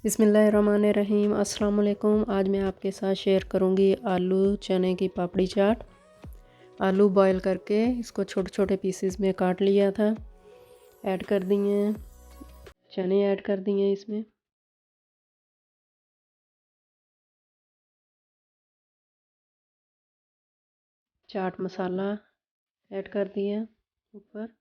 बिस्मिल्लाहिर्रहमानिर्रहीम। अस्सलाम वालेकुम। आज मैं आपके साथ शेयर करूंगी आलू चने की पापड़ी चाट। आलू बॉईल करके इसको छोटे छोटे पीसेस में काट लिया था, ऐड कर दिए हैं, चने ऐड कर दिए हैं इसमें, चाट मसाला ऐड कर दिया ऊपर,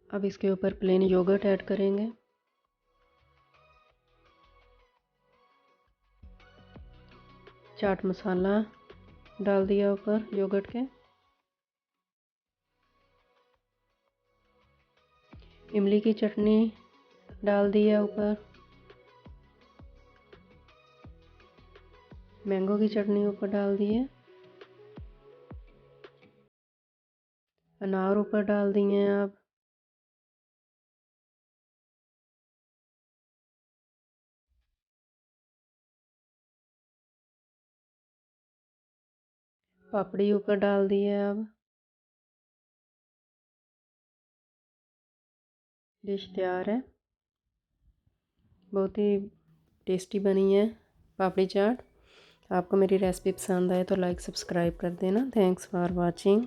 अब इसके ऊपर प्लेन योगर्ट ऐड करेंगे, चाट मसाला डाल दिया ऊपर योगर्ट के, इमली की चटनी डाल दिया ऊपर, मैंगो की चटनी ऊपर डाल दिए, अनार ऊपर डाल दिए हैं आप, पापड़ी ऊपर डाल दी है। अब डिश तैयार है, बहुत ही टेस्टी बनी है पापड़ी चाट। आपको मेरी रेसिपी पसंद आए तो लाइक सब्सक्राइब कर देना। Thanks for watching.